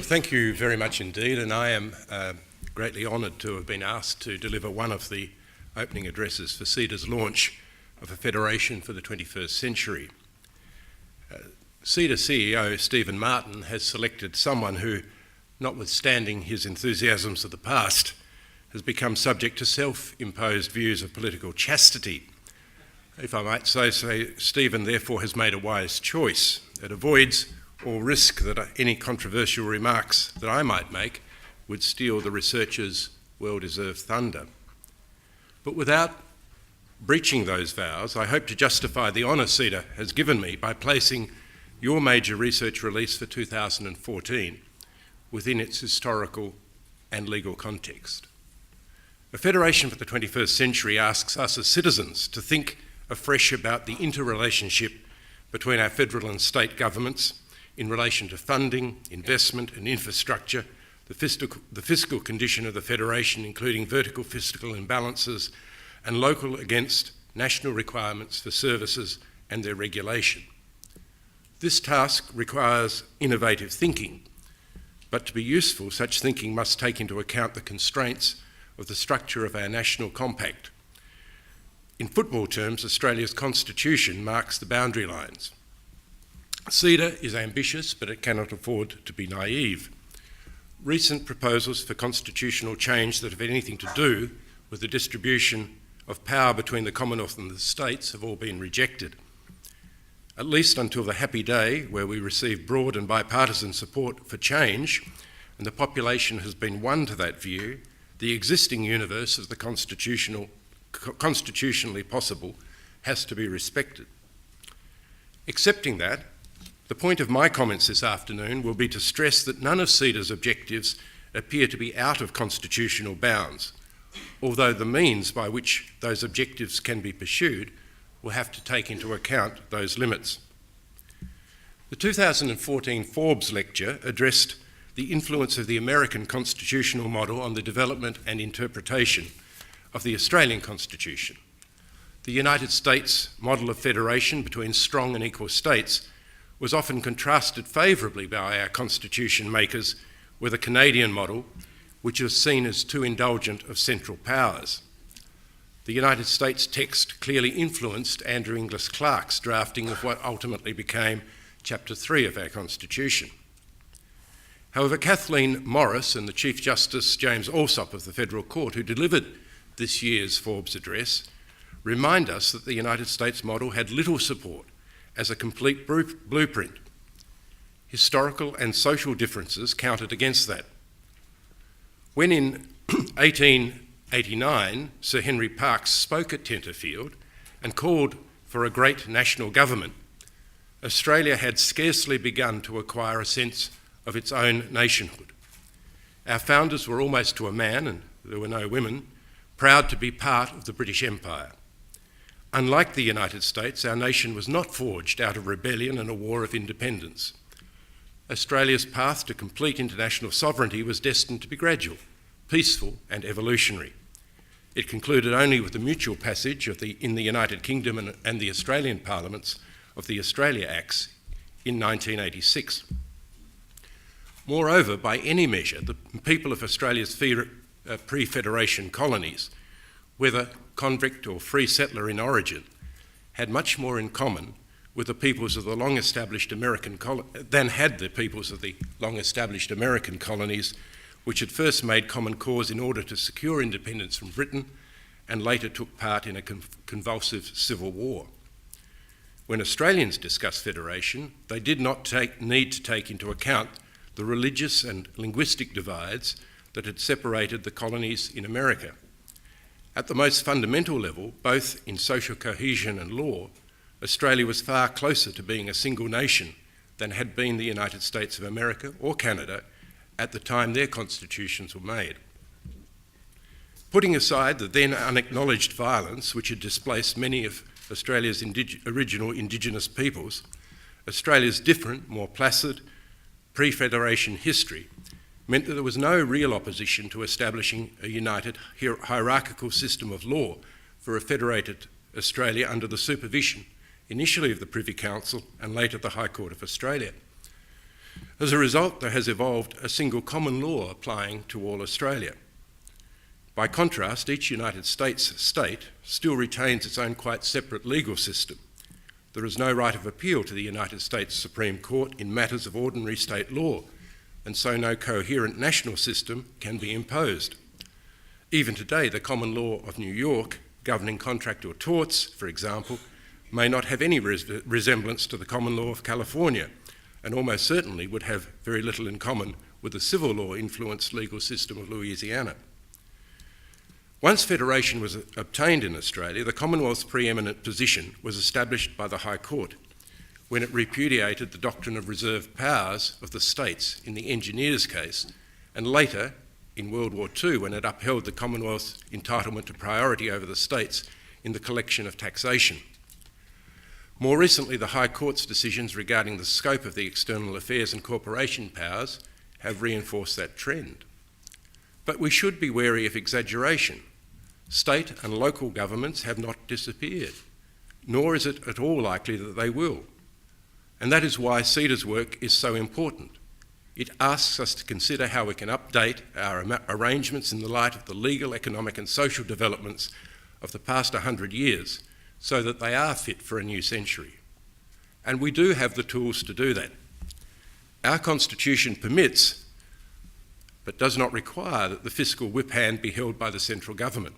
thank you very much indeed, and I am greatly honoured to have been asked to deliver one of the opening addresses for CEDA's launch of a federation for the 21st century. CEDA CEO Stephen Martin has selected someone who, notwithstanding his enthusiasms of the past, has become subject to self-imposed views of political chastity. If I might so say, Stephen therefore has made a wise choice. It avoids all risk that any controversial remarks that I might make would steal the researcher's well-deserved thunder. But without breaching those vows, I hope to justify the honour CEDA has given me by placing your major research release for 2014 within its historical and legal context. A federation for the 21st century asks us as citizens to think afresh about the interrelationship between our federal and state governments in relation to funding, investment and infrastructure, the fiscal condition of the federation, including vertical fiscal imbalances, and local against national requirements for services and their regulation. This task requires innovative thinking, but to be useful, such thinking must take into account the constraints of the structure of our national compact. In football terms, Australia's constitution marks the boundary lines. CEDA is ambitious, but it cannot afford to be naive. Recent proposals for constitutional change that have anything to do with the distribution of power between the Commonwealth and the states have all been rejected. At least until the happy day where we receive broad and bipartisan support for change, and the population has been won to that view, the existing universe of the constitutionally possible has to be respected. Accepting that, the point of my comments this afternoon will be to stress that none of CEDA's objectives appear to be out of constitutional bounds, although the means by which those objectives can be pursued will have to take into account those limits. The 2014 Forbes lecture addressed the influence of the American constitutional model on the development and interpretation of the Australian Constitution. The United States model of federation between strong and equal states was often contrasted favourably by our constitution makers with a Canadian model, which is seen as too indulgent of central powers. The United States text clearly influenced Andrew Inglis Clark's drafting of what ultimately became Chapter 3 of our Constitution. However, Kathleen Morris and the Chief Justice James Alsop of the Federal Court, who delivered this year's Forbes address, remind us that the United States model had little support as a complete blueprint. Historical and social differences counted against that. When in 1889 Sir Henry Parkes spoke at Tenterfield and called for a great national government, Australia had scarcely begun to acquire a sense of its own nationhood. Our founders were almost to a man, and there were no women, proud to be part of the British Empire. Unlike the United States, our nation was not forged out of rebellion and a war of independence. Australia's path to complete international sovereignty was destined to be gradual, peaceful and evolutionary. It concluded only with the mutual passage in the United Kingdom and the Australian parliaments of the Australia Acts in 1986. Moreover, by any measure, the people of Australia's pre-federation colonies, whether convict or free settler in origin, had much more in common with the peoples of the long-established American than had the peoples of the long-established American colonies, which had first made common cause in order to secure independence from Britain and later took part in a convulsive civil war. When Australians discussed federation, they did not need to take into account the religious and linguistic divides that had separated the colonies in America. At the most fundamental level, both in social cohesion and law, Australia was far closer to being a single nation than had been the United States of America or Canada at the time their constitutions were made. Putting aside the then unacknowledged violence which had displaced many of Australia's original Indigenous peoples, Australia's different, more placid, pre-federation history meant that there was no real opposition to establishing a united hierarchical system of law for a federated Australia under the supervision initially of the Privy Council and later the High Court of Australia. As a result, there has evolved a single common law applying to all Australia. By contrast, each United States state still retains its own quite separate legal system. There is no right of appeal to the United States Supreme Court in matters of ordinary state law, and so no coherent national system can be imposed. Even today, the common law of New York, governing contract or torts, for example, may not have any resemblance to the common law of California, and almost certainly would have very little in common with the civil law-influenced legal system of Louisiana. Once federation was obtained in Australia, the Commonwealth's preeminent position was established by the High Court when it repudiated the doctrine of reserved powers of the states in the engineers case, and later, in World War II, when it upheld the Commonwealth's entitlement to priority over the states in the collection of taxation. More recently, the High Court's decisions regarding the scope of the external affairs and corporation powers have reinforced that trend. But we should be wary of exaggeration. State and local governments have not disappeared, nor is it at all likely that they will. And that is why CEDA's work is so important. It asks us to consider how we can update our arrangements in the light of the legal, economic and social developments of the past 100 years so that they are fit for a new century. And we do have the tools to do that. Our Constitution permits, but does not require, that the fiscal whip hand be held by the central government.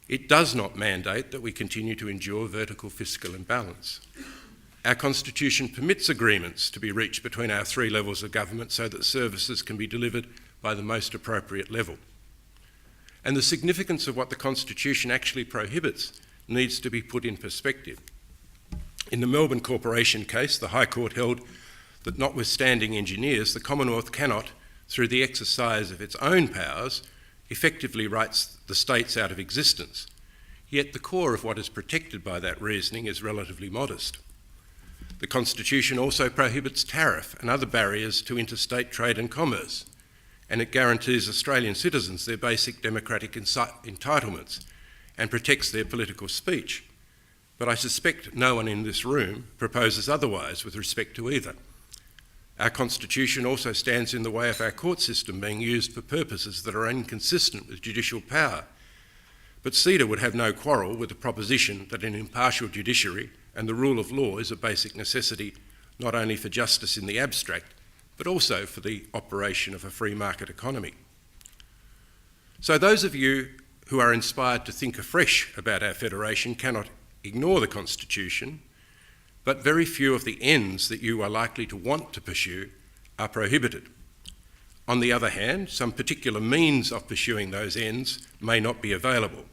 It does not mandate that we continue to endure vertical fiscal imbalance. Our Constitution permits agreements to be reached between our three levels of government so that services can be delivered by the most appropriate level. And the significance of what the Constitution actually prohibits needs to be put in perspective. In the Melbourne Corporation case, the High Court held that notwithstanding engineers, the Commonwealth cannot, through the exercise of its own powers, effectively writes the states out of existence. Yet the core of what is protected by that reasoning is relatively modest. The Constitution also prohibits tariff and other barriers to interstate trade and commerce, and it guarantees Australian citizens their basic democratic entitlements and protects their political speech. But I suspect no one in this room proposes otherwise with respect to either. Our Constitution also stands in the way of our court system being used for purposes that are inconsistent with judicial power. But CEDA would have no quarrel with the proposition that an impartial judiciary and the rule of law is a basic necessity not only for justice in the abstract, but also for the operation of a free market economy. So those of you who are inspired to think afresh about our federation cannot ignore the Constitution, but very few of the ends that you are likely to want to pursue are prohibited. On the other hand, some particular means of pursuing those ends may not be available.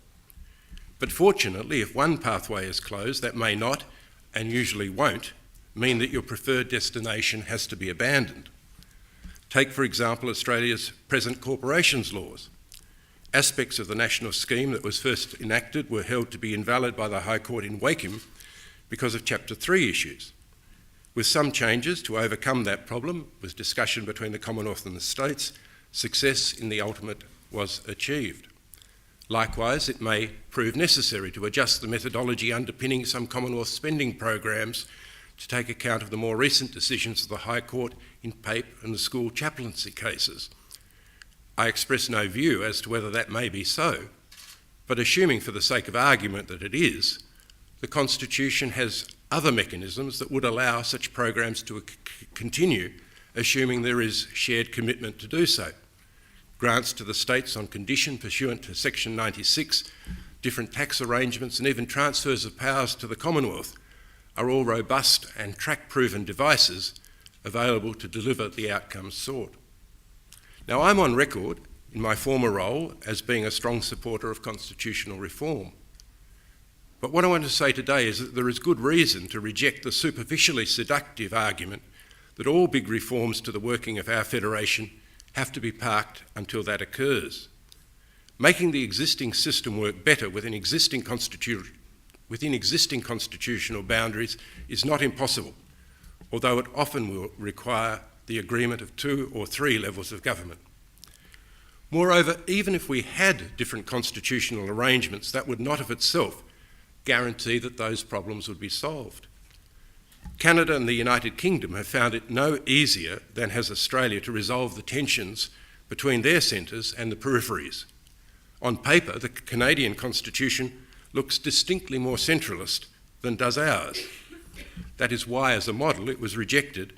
But fortunately, if one pathway is closed, that may not, and usually won't, mean that your preferred destination has to be abandoned. Take, for example, Australia's present corporations laws. Aspects of the national scheme that was first enacted were held to be invalid by the High Court in Wakeham because of Chapter 3 issues. With some changes to overcome that problem, with discussion between the Commonwealth and the states, success in the ultimate was achieved. Likewise, it may prove necessary to adjust the methodology underpinning some Commonwealth spending programs to take account of the more recent decisions of the High Court in Pape and the school chaplaincy cases. I express no view as to whether that may be so, but assuming for the sake of argument that it is, the Constitution has other mechanisms that would allow such programs to continue, assuming there is shared commitment to do so. Grants to the states on condition pursuant to Section 96, different tax arrangements and even transfers of powers to the Commonwealth are all robust and track-proven devices available to deliver the outcomes sought. Now, I'm on record in my former role as being a strong supporter of constitutional reform. But what I want to say today is that there is good reason to reject the superficially seductive argument that all big reforms to the working of our federation have to be parked until that occurs. Making the existing system work better within existing constitutional boundaries is not impossible, although it often will require the agreement of 2 or 3 levels of government. Moreover, even if we had different constitutional arrangements, that would not of itself guarantee that those problems would be solved. Canada and the United Kingdom have found it no easier than has Australia to resolve the tensions between their centres and the peripheries. On paper, the Canadian Constitution looks distinctly more centralist than does ours. That is why, as a model, it was rejected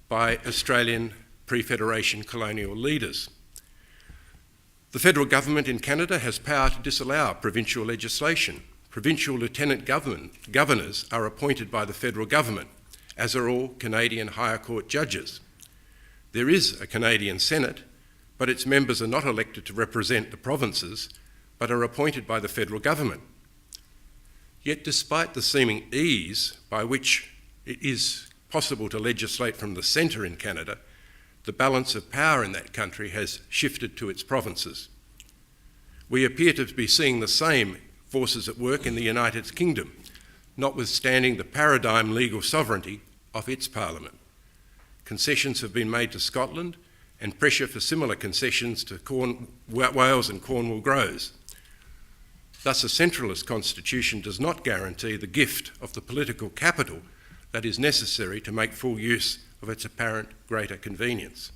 by Australian pre-Federation colonial leaders. The federal government in Canada has power to disallow provincial legislation. Provincial lieutenant governors are appointed by the federal government, as are all Canadian higher court judges. There is a Canadian Senate, but its members are not elected to represent the provinces, but are appointed by the federal government. Yet despite the seeming ease by which it is possible to legislate from the centre in Canada, the balance of power in that country has shifted to its provinces. We appear to be seeing the same forces at work in the United Kingdom, notwithstanding the paradigm legal sovereignty of its parliament. Concessions have been made to Scotland, and pressure for similar concessions to Wales and Cornwall grows. Thus, a centralist constitution does not guarantee the gift of the political capital that is necessary to make full use of its apparent greater convenience.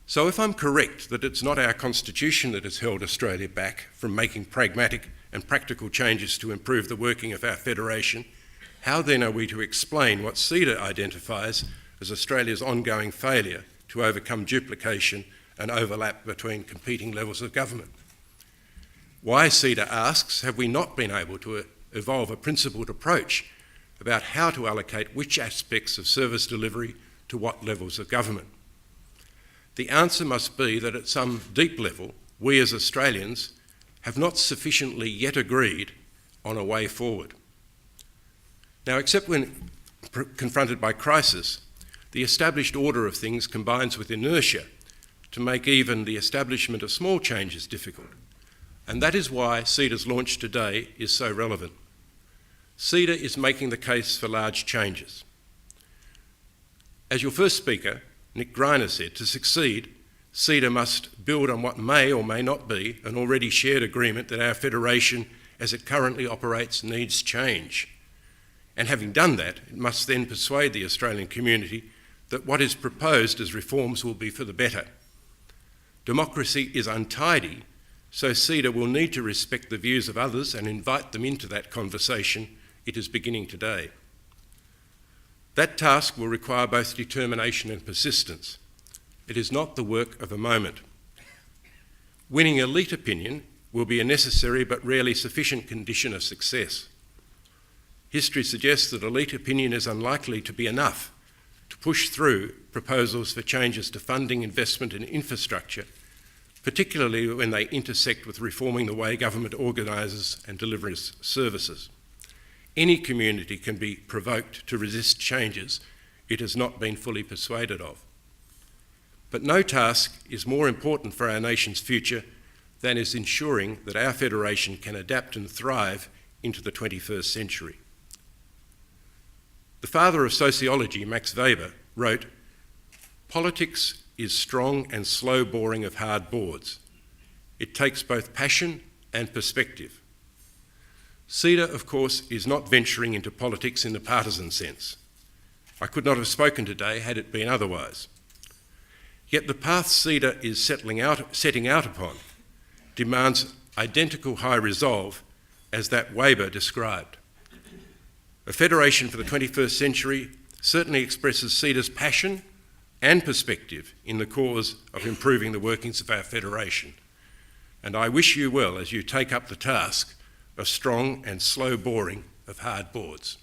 So if I'm correct that it's not our constitution that has held Australia back from making pragmatic and practical changes to improve the working of our federation, how then are we to explain what CEDA identifies as Australia's ongoing failure to overcome duplication and overlap between competing levels of government? Why, CEDA asks, have we not been able to evolve a principled approach about how to allocate which aspects of service delivery to what levels of government? The answer must be that at some deep level, we as Australians have not sufficiently yet agreed on a way forward. Now, except when confronted by crisis, the established order of things combines with inertia to make even the establishment of small changes difficult. And that is why CEDA's launch today is so relevant. CEDA is making the case for large changes. As your first speaker, Nick Greiner, said, to succeed, CEDA must build on what may or may not be an already shared agreement that our federation, as it currently operates, needs change. And having done that, it must then persuade the Australian community that what is proposed as reforms will be for the better. Democracy is untidy, so CEDA will need to respect the views of others and invite them into that conversation it is beginning today. That task will require both determination and persistence. It is not the work of a moment. Winning elite opinion will be a necessary but rarely sufficient condition of success. History suggests that elite opinion is unlikely to be enough to push through proposals for changes to funding, investment and infrastructure, particularly when they intersect with reforming the way government organises and delivers services. Any community can be provoked to resist changes it has not been fully persuaded of. But no task is more important for our nation's future than is ensuring that our federation can adapt and thrive into the 21st century. The father of sociology, Max Weber, wrote, "Politics is strong and slow boring of hard boards. It takes both passion and perspective." CEDA, of course, is not venturing into politics in the partisan sense. I could not have spoken today had it been otherwise. Yet the path CEDA is setting out upon demands identical high resolve as that Weber described. A federation for the 21st century certainly expresses CEDA's passion and perspective in the cause of improving the workings of our federation. And I wish you well as you take up the task of strong and slow boring of hard boards.